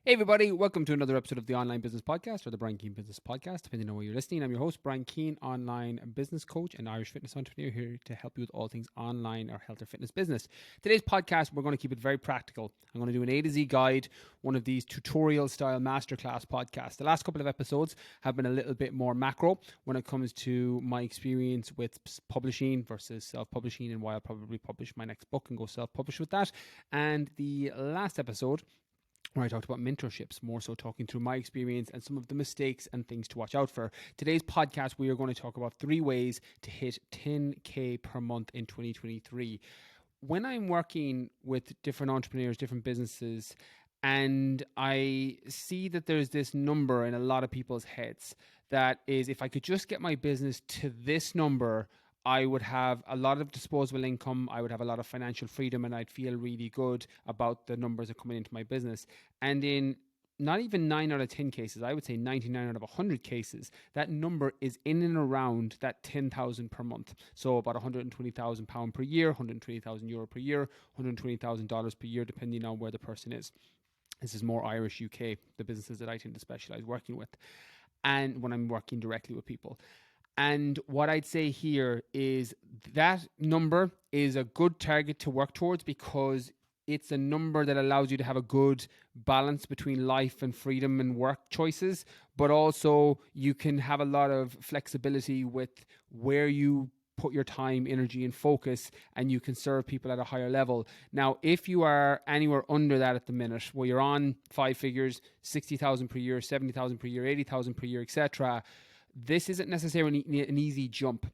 Hey everybody, welcome to another episode of the Online Business Podcast or the Brian Keane Business Podcast, depending on where you're listening. I'm your host, Brian Keane, online business coach and Irish fitness entrepreneur, here to help you with all things online or health or fitness business. Today's podcast, we're going to keep it very practical. I'm going to do an A to Z guide, one of these tutorial style masterclass podcasts. The last couple of episodes have been a little bit more macro when it comes to my experience with publishing versus self-publishing and why I'll probably publish my next book and go self-publish with that. And the last episode, where I talked about mentorships, more so talking through my experience and some of the mistakes and things to watch out for. Today's podcast, we are going to talk about 3 ways to hit 10K per month in 2023. When I'm working with different entrepreneurs, different businesses, and I see that there's this number in a lot of people's heads that is, if I could just get my business to this number, I would have a lot of disposable income. I would have a lot of financial freedom, and I'd feel really good about the numbers that are coming into my business. And in not even 9 out of 10 cases, I would say 99 out of 100 cases, that number is in and around that 10,000 per month. So about £120,000 per year, €120,000 per year, $120,000 per year, depending on where the person is. This is more Irish UK, the businesses that I tend to specialize working with, and when I'm working directly with people. And what I'd say here is that number is a good target to work towards, because it's a number that allows you to have a good balance between life and freedom and work choices, but also you can have a lot of flexibility with where you put your time, energy, and focus, and you can serve people at a higher level. Now, if you are anywhere under that at the minute, where you're on 5 figures, 60,000 per year, 70,000 per year, 80,000 per year, etc., this isn't necessarily an easy jump,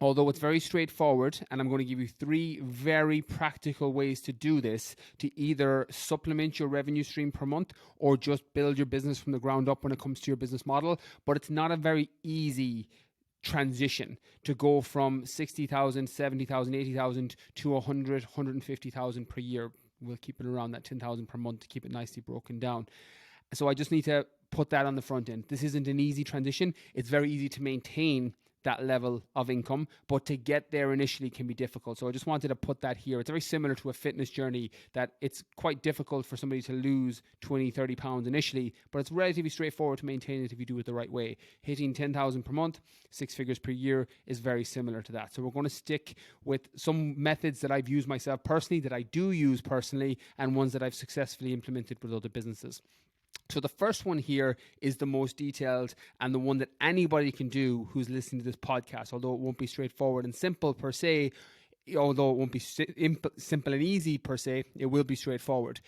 although it's very straightforward. And I'm going to give you 3 very practical ways to do this, to either supplement your revenue stream per month or just build your business from the ground up when it comes to your business model. But it's not a very easy transition to go from 60,000, 70,000, 80,000 to 100, 150,000 per year. We'll keep it around that 10,000 per month to keep it nicely broken down. So I just need to put that on the front end. This isn't an easy transition. It's very easy to maintain that level of income, but to get there initially can be difficult. So I just wanted to put that here. It's very similar to a fitness journey, that it's quite difficult for somebody to lose 20, 30 pounds initially, but it's relatively straightforward to maintain it if you do it the right way. Hitting 10,000 per month, 6 figures per year, is very similar to that. So we're going to stick with some methods that I've used myself personally, that I do use personally, and ones that I've successfully implemented with other businesses. So the first one here is the most detailed, and the one that anybody can do who's listening to this podcast, although it won't be straightforward and simple per se, although it won't be simple and easy per se, it will be straightforward.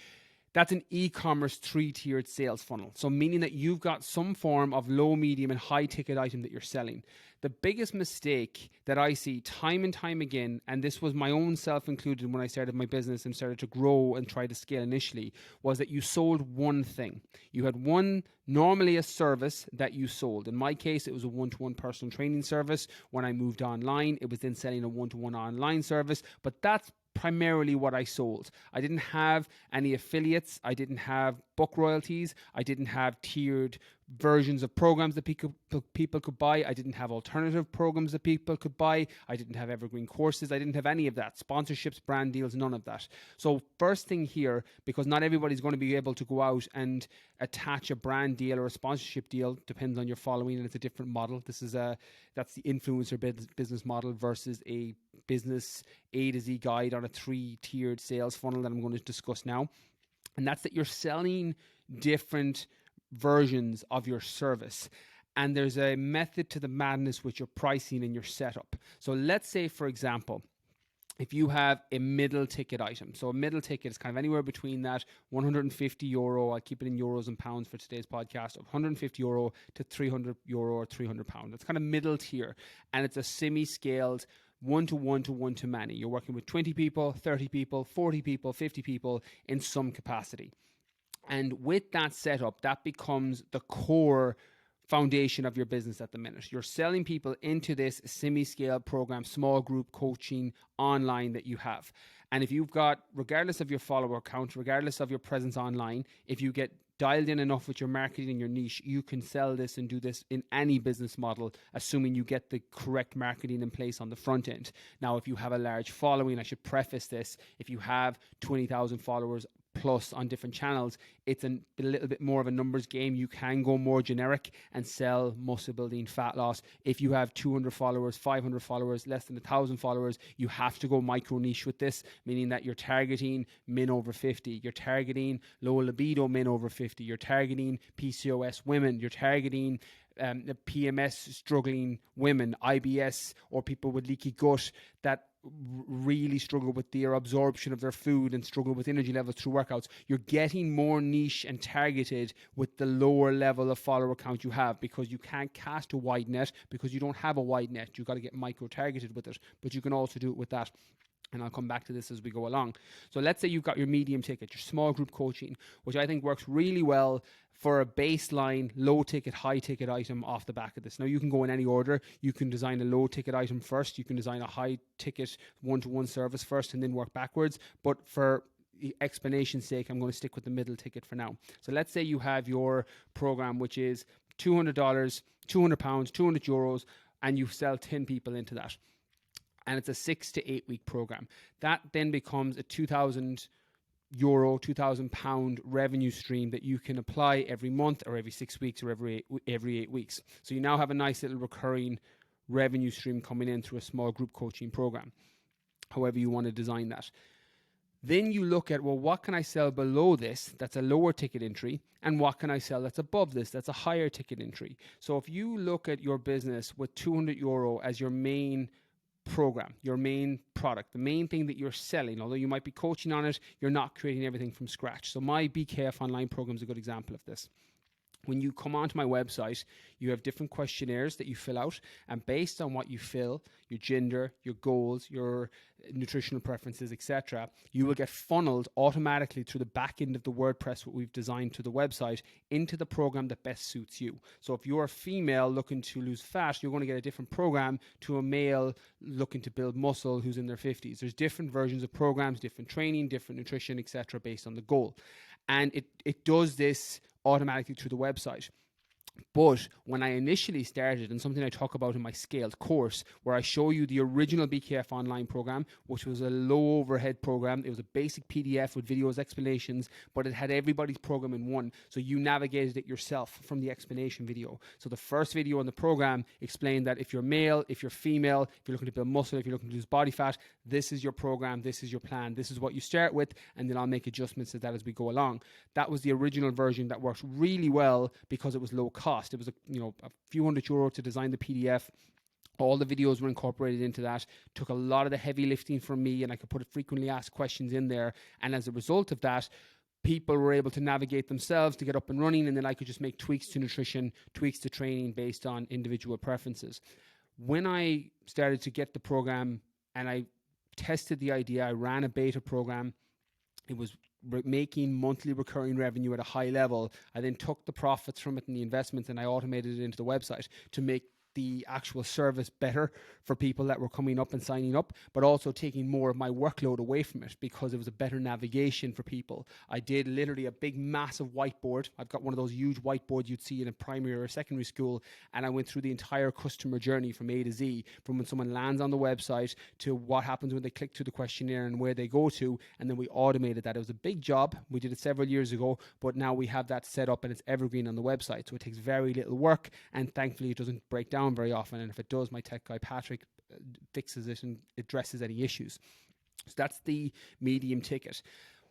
That's an e-commerce 3-tiered sales funnel. So meaning that you've got some form of low, medium, and high ticket item that you're selling. The biggest mistake that I see time and time again, and this was my own self included when I started my business and started to grow and try to scale initially, was that you sold one thing. You had one, normally a service that you sold. In my case, it was a one-to-one personal training service. When I moved online, it was then selling a one-to-one online service, but that's primarily what I sold. I didn't have any affiliates. I didn't have book royalties. I didn't have tiered versions of programs that people could buy. I didn't have alternative programs that people could buy. I didn't have evergreen courses. I didn't have any of that. Sponsorships, brand deals, none of that. So first thing here, because not everybody's going to be able to go out and attach a brand deal or a sponsorship deal, depends on your following, and it's a different model. That's the influencer business model versus a business A to Z guide on a 3-tiered sales funnel that I'm going to discuss now. And that's that you're selling different versions of your service. And there's a method to the madness with your pricing and your setup. So let's say, for example, if you have a middle ticket item. So a middle ticket is kind of anywhere between that €150, I'll keep it in euros and pounds for today's podcast, of €150 to €300 or £300. That's kind of middle tier. And it's a semi-scaled one-to-one to one-to-many. You're working with 20 people, 30 people, 40 people, 50 people in some capacity. And with that setup, that becomes the core foundation of your business at the minute. You're selling people into this semi-scale program, small group coaching online that you have. And if you've got, regardless of your follower count, regardless of your presence online, if you get dialed in enough with your marketing and your niche, you can sell this and do this in any business model, assuming you get the correct marketing in place on the front end. Now, if you have a large following, I should preface this, if you have 20,000 followers plus on different channels, it's a little bit more of a numbers game. You can go more generic and sell muscle building, fat loss. If you have 200 followers, 500 followers, less than 1,000 followers, you have to go micro niche with this, meaning that you're targeting men over 50, you're targeting low libido men over 50, you're targeting PCOS women, you're targeting the PMS struggling women, IBS, or people with leaky gut that really struggle with their absorption of their food and struggle with energy levels through workouts. You're getting more niche and targeted with the lower level of follower count you have, because you can't cast a wide net because you don't have a wide net. You've got to get micro targeted with it, but you can also do it with that. And I'll come back to this as we go along. So let's say you've got your medium ticket, your small group coaching, which I think works really well for a baseline low ticket, high ticket item off the back of this. Now you can go in any order. You can design a low ticket item first. You can design a high ticket one-to-one service first and then work backwards. But for explanation's sake, I'm going to stick with the middle ticket for now. So let's say you have your program, which is $200, £200, €200, and you sell 10 people into that. And it's a 6 to 8 week program. That then becomes a €2,000, £2,000 revenue stream that you can apply every month or every 6 weeks or every 8 weeks. So you now have a nice little recurring revenue stream coming in through a small group coaching program, however you want to design that. Then you look at, well, what can I sell below this that's a lower ticket entry, and what can I sell that's above this that's a higher ticket entry? So if you look at your business with €200 as your main program, your main product, the main thing that you're selling, although you might be coaching on it, you're not creating everything from scratch. So my BKF online program is a good example of this. When you come onto my website, you have different questionnaires that you fill out, and based on what you fill, your gender, your goals, your nutritional preferences, etc., you will get funneled automatically through the back end of the WordPress, what we've designed to the website, into the program that best suits you. So if you're a female looking to lose fat, you're going to get a different program to a male looking to build muscle who's in their 50s. There's different versions of programs, different training, different nutrition, etc., based on the goal. And it does this automatically through the website. But when I initially started, and something I talk about in my scaled course, where I show you the original BKF online program, which was a low overhead program, it was a basic PDF with videos, explanations, but it had everybody's program in one. So you navigated it yourself from the explanation video. So the first video on the program explained that if you're male, if you're female, if you're looking to build muscle, if you're looking to lose body fat, this is your program, this is your plan, this is what you start with, and then I'll make adjustments to that as we go along. That was the original version that worked really well because it was low cost. It was a few €100 to design the PDF. All the videos were incorporated into that. Took a lot of the heavy lifting from me, and I could put frequently asked questions in there. And as a result of that, people were able to navigate themselves to get up and running, and then I could just make tweaks to nutrition, tweaks to training based on individual preferences. When I started to get the program and I tested the idea, I ran a beta program. It was making monthly recurring revenue at a high level. I then took the profits from it and the investments, and I automated it into the website to make the actual service better for people that were coming up and signing up, but also taking more of my workload away from it because it was a better navigation for people. I did literally a big, massive whiteboard. I've got one of those huge whiteboards you'd see in a primary or a secondary school, and I went through the entire customer journey from A to Z, from when someone lands on the website to what happens when they click through the questionnaire and where they go to, and then we automated that. It was a big job. We did it several years ago, but now we have that set up and it's evergreen on the website, so it takes very little work, and thankfully it doesn't break down very often, and if it does, my tech guy Patrick fixes it and addresses any issues. So that's the medium ticket.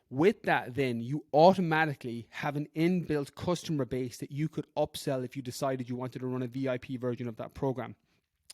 With that, then you automatically have an inbuilt customer base that you could upsell if you decided you wanted to run a VIP version of that program.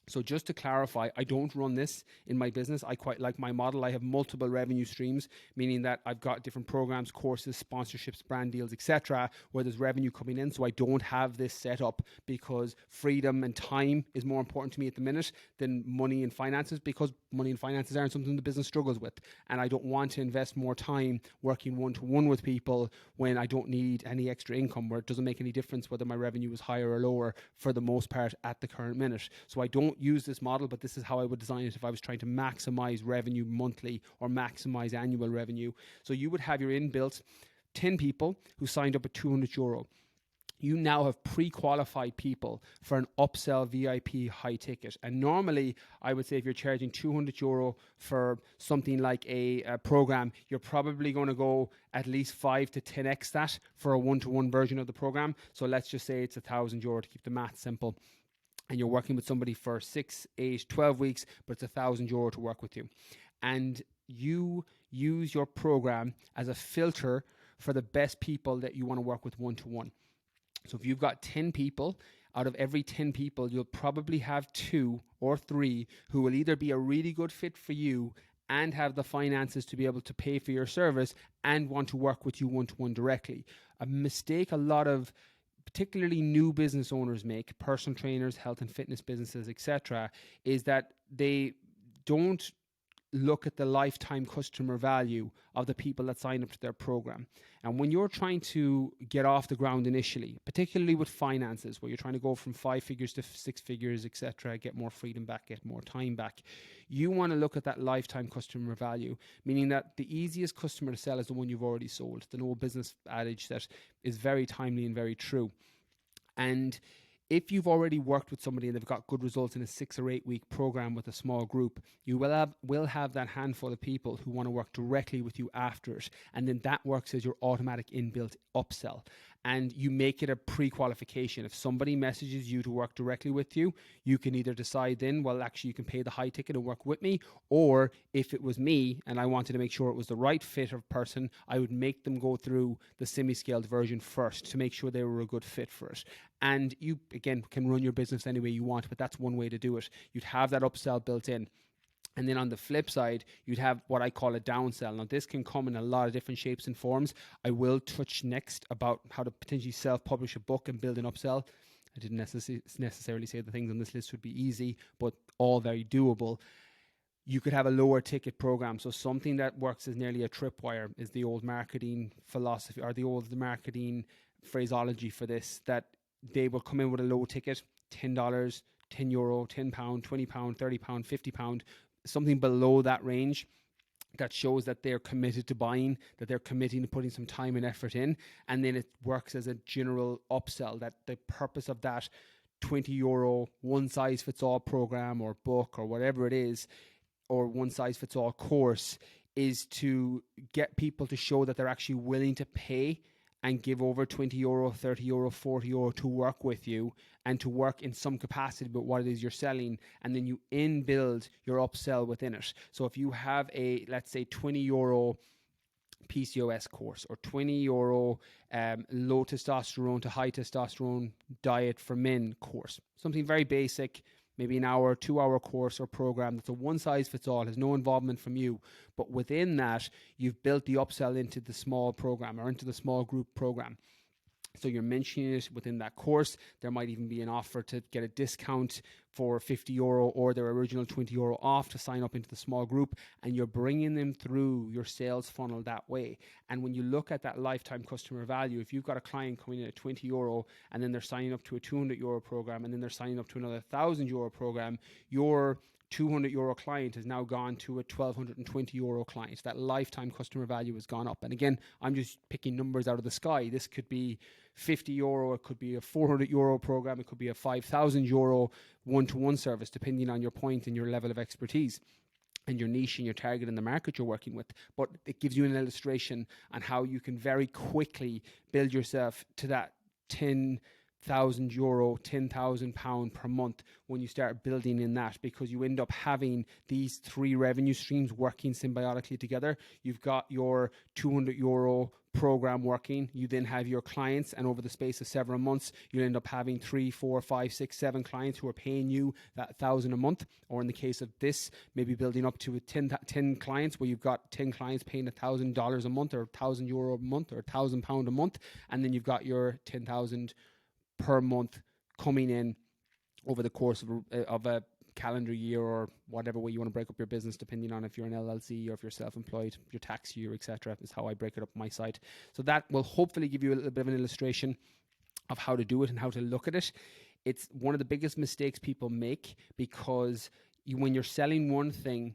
So just to clarify, I don't run this in my business. I quite like my model. I have multiple revenue streams, meaning that I've got different programs, courses, sponsorships, brand deals, etc., where there's revenue coming in. So I don't have this set up because freedom and time is more important to me at the minute than money and finances, because money and finances aren't something the business struggles with. And I don't want to invest more time working one-to-one with people when I don't need any extra income, where it doesn't make any difference whether my revenue is higher or lower for the most part at the current minute. So I don't use this model, but this is how I would design it if I was trying to maximize revenue monthly or maximize annual revenue. So you would have your inbuilt 10 people who signed up at €200. you now have pre-qualified people for an upsell VIP high ticket. And normally, I would say if you're charging €200 for something like a program, you're probably going to go at least 5 to 10x that for a one-to-one version of the program. So let's just say it's €1,000 to keep the math simple. And you're working with somebody for 6, 8, 12 weeks, but it's €1,000 to work with you. And you use your program as a filter for the best people that you want to work with one-to-one. So if you've got 10 people, out of every 10 people, you'll probably have 2 or 3 who will either be a really good fit for you and have the finances to be able to pay for your service and want to work with you one-to-one directly. A mistake a lot of particularly new business owners make, personal trainers, health and fitness businesses, etc., is that they don't look at the lifetime customer value of the people that sign up to their program. And when you're trying to get off the ground initially, particularly with finances, where you're trying to go from 5 figures to 6 figures, etc., get more freedom back, get more time back, you want to look at that lifetime customer value, meaning that the easiest customer to sell is the one you've already sold. The old business adage that is very timely and very true. And if you've already worked with somebody and they've got good results in a 6 or 8 week program with a small group, you will have that handful of people who want to work directly with you after it. And then that works as your automatic inbuilt upsell. And you make it a pre-qualification. If somebody messages you to work directly with you, you can either decide then, well, actually you can pay the high ticket and work with me. Or if it was me and I wanted to make sure it was the right fit of person, I would make them go through the semi-scaled version first to make sure they were a good fit for it. And you, again, can run your business any way you want, but that's one way to do it. You'd have that upsell built in. And then on the flip side, you'd have what I call a downsell. Now, this can come in a lot of different shapes and forms. I will touch next about how to potentially self-publish a book and build an upsell. I didn't necessarily say the things on this list would be easy, but all very doable. You could have a lower ticket program. So something that works as nearly a tripwire is the old marketing philosophy, or the old marketing phraseology for this, that they will come in with a low ticket, $10, €10, £10, £20, £30, £50, something below that range that shows that they're committed to buying, that they're committing to putting some time and effort in. And then it works as a general upsell, that the purpose of that €20 one size fits all program or book or whatever it is, or one size fits all course, is to get people to show that they're actually willing to pay and give over €20, €30, €40 to work with you and to work in some capacity about what it is you're selling. And then you inbuild your upsell within it. So if you have a, let's say, €20 PCOS course or €20 low testosterone to high testosterone diet for men course, something very basic, maybe an hour, 2-hour course or program that's a one size fits all, has no involvement from you. But within that, you've built the upsell into the small program or into the small group program. So you're mentioning it within that course. There might even be an offer to get a discount for €50 or their original €20 off to sign up into the small group, and you're bringing them through your sales funnel that way. And when you look at that lifetime customer value, if you've got a client coming in at €20 and then they're signing up to a €200 program and then they're signing up to another €1,000 program, your €200 client has now gone to a €1,220 client. That lifetime customer value has gone up. And again, I'm just picking numbers out of the sky. This could be €50, it could be a €400 program, it could be a €5,000 one-to-one service, depending on your point and your level of expertise and your niche and your target and the market you're working with. But it gives you an illustration on how you can very quickly build yourself to that €10,000, £10,000 per month when you start building in that, because you end up having these 3 revenue streams working symbiotically together. You've got your €200 program working, you then have your clients, and over the space of several months you'll end up having 3, 4, 5, 6, 7 clients who are paying you that $1,000 a month, or in the case of this, maybe building up to 10 clients where you've got 10 clients paying $1,000 a month or €1,000 a month or £1,000 a month, and then you've got your 10,000 per month coming in over the course of a calendar year, or whatever way you want to break up your business, depending on if you're an LLC or if you're self-employed, your tax year, etc. is how I break it up on my site. So that will hopefully give you a little bit of an illustration of how to do it and how to look at it. It's one of the biggest mistakes people make, because when you're selling one thing,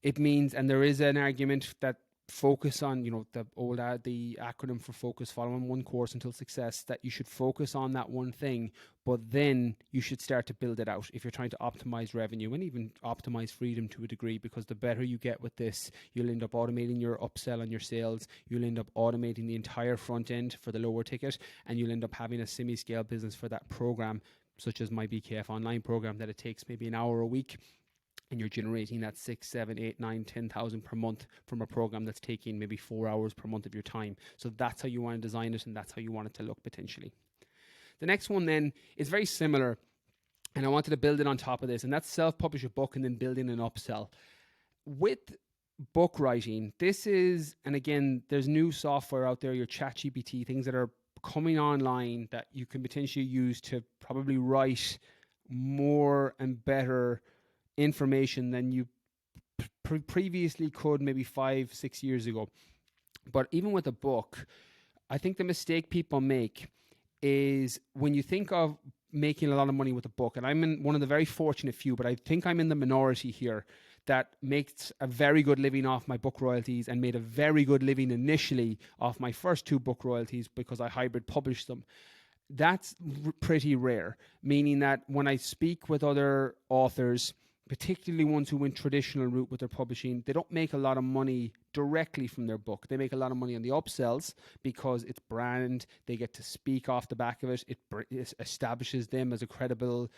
it means, and there is an argument that focus on, the acronym for focus, follow on one course until success, that you should focus on that one thing, but then you should start to build it out if you're trying to optimize revenue and even optimize freedom to a degree, because the better you get with this, you'll end up automating your upsell and your sales. You'll end up automating the entire front end for the lower ticket, and you'll end up having a semi-scale business for that program, such as my BKF online program, that it takes maybe an hour a week, and you're generating that 6, 7, 8, 9, 10,000 per month from a program that's taking maybe 4 hours per month of your time. So that's how you want to design it, and that's how you want it to look potentially. The next one then is very similar, and I wanted to build it on top of this, and that's self-publish a book and then build in an upsell. With book writing, this is, and again, there's new software out there, your ChatGPT, things that are coming online that you can potentially use to probably write more and better information than you previously could maybe 5-6 years ago. But even with a book, I think the mistake people make is when you think of making a lot of money with a book, and I'm in one of the very fortunate few, but I think I'm in the minority here, that makes a very good living off my book royalties and made a very good living initially off my first 2 book royalties because I hybrid published them. That's pretty rare, meaning that when I speak with other authors, particularly ones who went traditional route with their publishing, they don't make a lot of money directly from their book. They make a lot of money on the upsells because it's brand, they get to speak off the back of it, it establishes them as a credible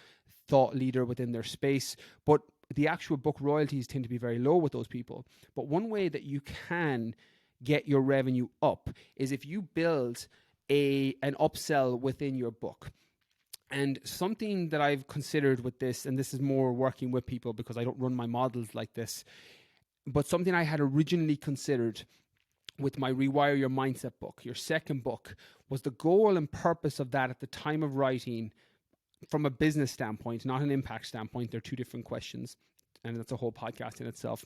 thought leader within their space. But the actual book royalties tend to be very low with those people. But one way that you can get your revenue up is if you build an upsell within your book. And something that I've considered with this, and this is more working with people because I don't run my models like this, but something I had originally considered with my Rewire Your Mindset book, your second book, was the goal and purpose of that at the time of writing from a business standpoint, not an impact standpoint. They're 2 different questions, and that's a whole podcast in itself.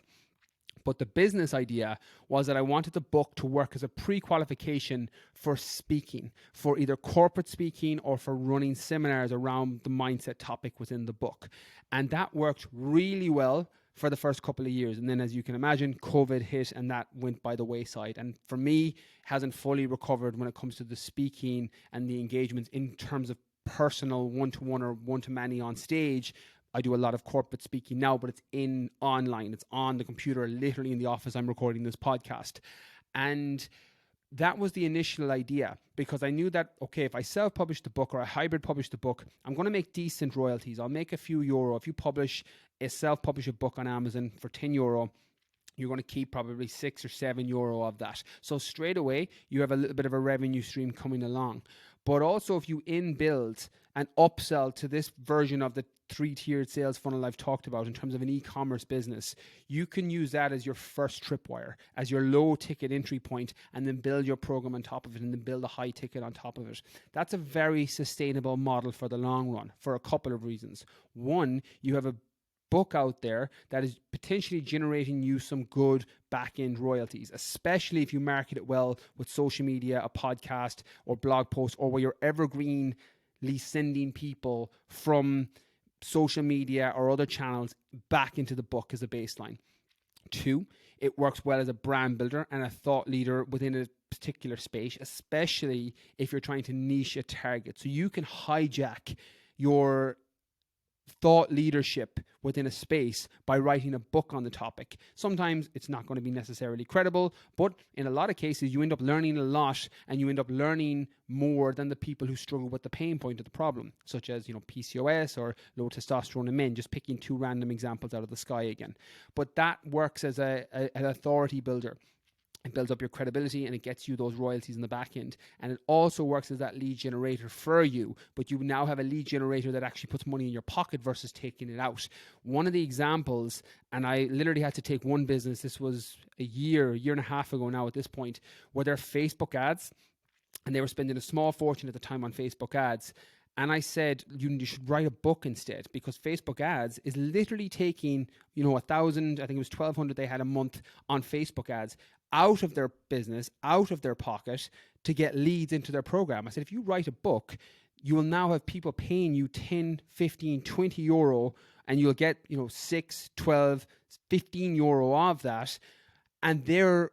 But the business idea was that I wanted the book to work as a pre-qualification for speaking, for either corporate speaking or for running seminars around the mindset topic within the book. And that worked really well for the first couple of years. And then, as you can imagine, COVID hit and that went by the wayside. And for me, hasn't fully recovered when it comes to the speaking and the engagements in terms of personal one-to-one or one-to-many on stage. I do a lot of corporate speaking now, but it's in online. It's on the computer, literally in the office I'm recording this podcast. And that was the initial idea, because I knew that, okay, if I self-publish the book or I hybrid publish the book, I'm going to make decent royalties. I'll make a few euro. If you publish a self-publish a book on Amazon for 10 euro, you're going to keep probably 6 or 7 euro of that. So straight away, you have a little bit of a revenue stream coming along. But also if you inbuild an upsell to this version of the 3-tiered sales funnel I've talked about in terms of an e-commerce business, you can use that as your first tripwire, as your low ticket entry point, and then build your program on top of it, and then build a high ticket on top of it. That's a very sustainable model for the long run for a couple of reasons. One, you have a book out there that is potentially generating you some good back-end royalties, especially if you market it well with social media, a podcast or blog post, or where you're evergreenly sending people from social media or other channels back into the book as a baseline. 2, it works well as a brand builder and a thought leader within a particular space, especially if you're trying to niche a target. So you can hijack your thought leadership within a space by writing a book on the topic. Sometimes it's not going to be necessarily credible, but in a lot of cases you end up learning a lot, and you end up learning more than the people who struggle with the pain point of the problem, such as PCOS or low testosterone in men, just picking 2 random examples out of the sky again. But that works as an authority builder. It builds up your credibility and it gets you those royalties in the back end. And it also works as that lead generator for you, but you now have a lead generator that actually puts money in your pocket versus taking it out. One of the examples, and I literally had to take one business, this was a year and a half ago now at this point, where their Facebook ads, and they were spending a small fortune at the time on Facebook ads. And I said, you should write a book instead, because Facebook ads is literally taking, 1,000, I think it was 1,200 they had a month on Facebook ads out of their business, out of their pocket to get leads into their program. I said, if you write a book, you will now have people paying you 10, 15, 20 euro, and you'll get, 6, 12, 15 euro of that. And they're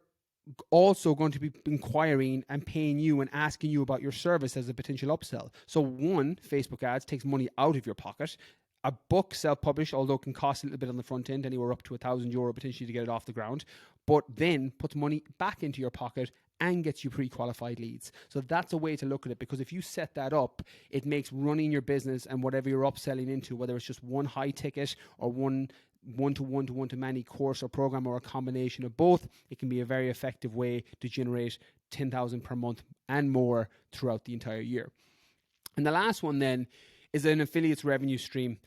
also going to be inquiring and paying you and asking you about your service as a potential upsell. So one, Facebook ads takes money out of your pocket. A book self-published, although it can cost a little bit on the front end, anywhere up to €1,000 potentially to get it off the ground, but then puts money back into your pocket and gets you pre-qualified leads. So that's a way to look at it, because if you set that up, it makes running your business and whatever you're upselling into, whether it's just one high ticket or one-to-one-to-many course or program, or a combination of both, it can be a very effective way to generate 10,000 per month and more throughout the entire year. And the last one then is an affiliates revenue stream.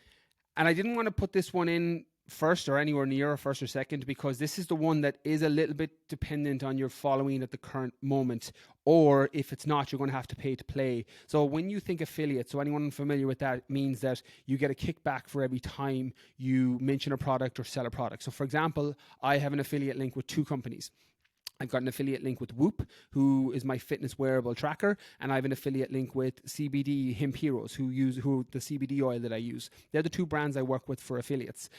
And I didn't want to put this one in first or anywhere near or first or second, because this is the one that is a little bit dependent on your following at the current moment, or if it's not, you're going to have to pay to play. So when you think affiliate, so anyone familiar with that, means that you get a kickback for every time you mention a product or sell a product. So for example, I have an affiliate link with 2 companies. I've got an affiliate link with Whoop, who is my fitness wearable tracker, and I have an affiliate link with CBD Hemp Heroes, who the CBD oil that I use. They're the 2 brands I work with for affiliates.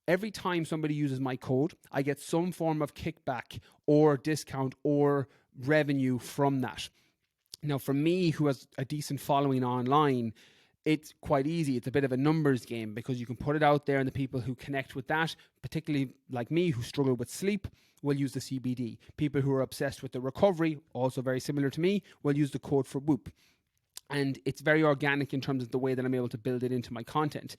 Every time somebody uses my code, I get some form of kickback or discount or revenue from that. Now, for me, who has a decent following online, it's quite easy. It's a bit of a numbers game, because you can put it out there, and the people who connect with that, particularly like me, who struggle with sleep, will use the CBD. People who are obsessed with the recovery, also very similar to me, will use the code for Whoop. And it's very organic in terms of the way that I'm able to build it into my content.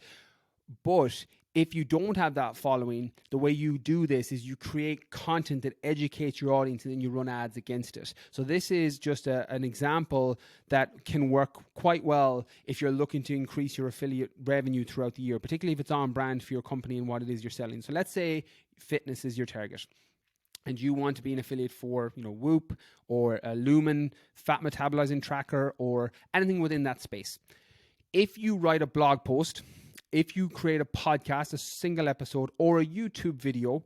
But if you don't have that following, the way you do this is you create content that educates your audience, and then you run ads against it. So this is just an example that can work quite well if you're looking to increase your affiliate revenue throughout the year, particularly if it's on brand for your company and what it is you're selling. So let's say fitness is your target, and you want to be an affiliate for, Whoop or a Lumen fat metabolizing tracker or anything within that space. If you write a blog post, if you create a podcast, a single episode, or a YouTube video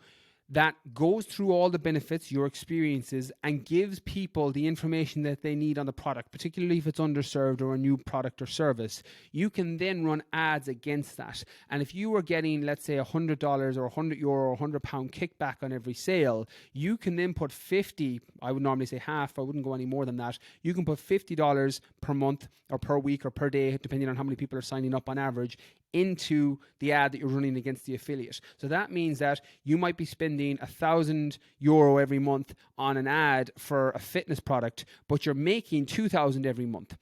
that goes through all the benefits, your experiences, and gives people the information that they need on the product, particularly if it's underserved or a new product or service, you can then run ads against that. And if you were getting, let's say, $100 or €100 or £100 kickback on every sale, you can then put 50, I would normally say half, I wouldn't go any more than that, you can put $50 per month or per week or per day, depending on how many people are signing up on average, into the ad that you're running against the affiliate. So that means that you might be spending €1,000 every month on an ad for a fitness product, but you're making 2,000 every month.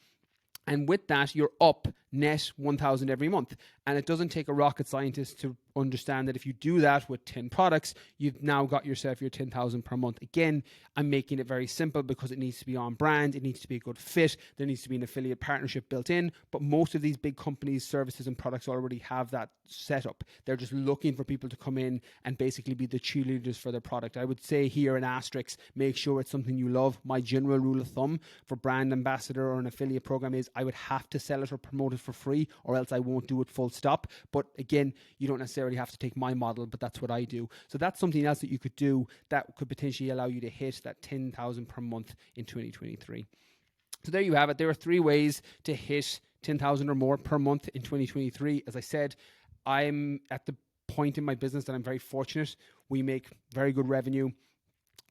And with that, you're up net 1,000 every month. And it doesn't take a rocket scientist to understand that if you do that with 10 products, you've now got yourself your 10,000 per month. Again, I'm making it very simple because it needs to be on brand. It needs to be a good fit. There needs to be an affiliate partnership built in. But most of these big companies, services and products already have that set up. They're just looking for people to come in and basically be the cheerleaders for their product. I would say here an asterisk, make sure it's something you love. My general rule of thumb for brand ambassador or an affiliate program is I would have to sell it or promote it for free, or else I won't do it full stop. But again, you don't necessarily have to take my model, but that's what I do. So that's something else that you could do that could potentially allow you to hit that 10,000 per month in 2023. So there you have it. There are 3 ways to hit 10,000 or more per month in 2023. As I said, I'm at the point in my business that I'm very fortunate. We make very good revenue.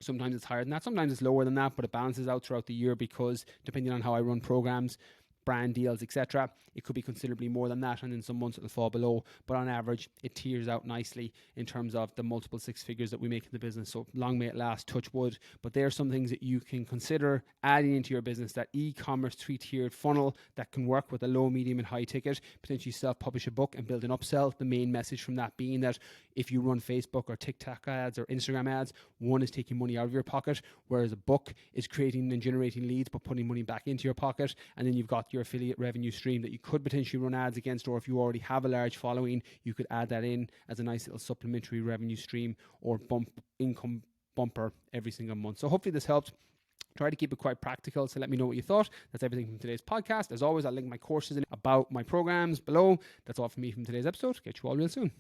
Sometimes it's higher than that. Sometimes it's lower than that, but it balances out throughout the year because depending on how I run programs, brand deals, etc., it could be considerably more than that, and in some months it'll fall below, but on average it tiers out nicely in terms of the multiple 6 figures that we make in the business. So long may it last, touch wood. But there are some things that you can consider adding into your business, that e-commerce 3-tiered funnel that can work with a low, medium and high ticket, potentially self-publish a book and build an upsell. The main message from that being that if you run Facebook or TikTok ads or Instagram ads, one is taking money out of your pocket, whereas a book is creating and generating leads but putting money back into your pocket. And then you've got your affiliate revenue stream that you could potentially run ads against, or if you already have a large following, you could add that in as a nice little supplementary revenue stream or income bumper every single month. So hopefully this helped. Try to keep it quite practical, so let me know what you thought. That's everything from today's podcast. As always, I'll link my courses about my programs below. That's all from me from today's episode. Catch you all real soon.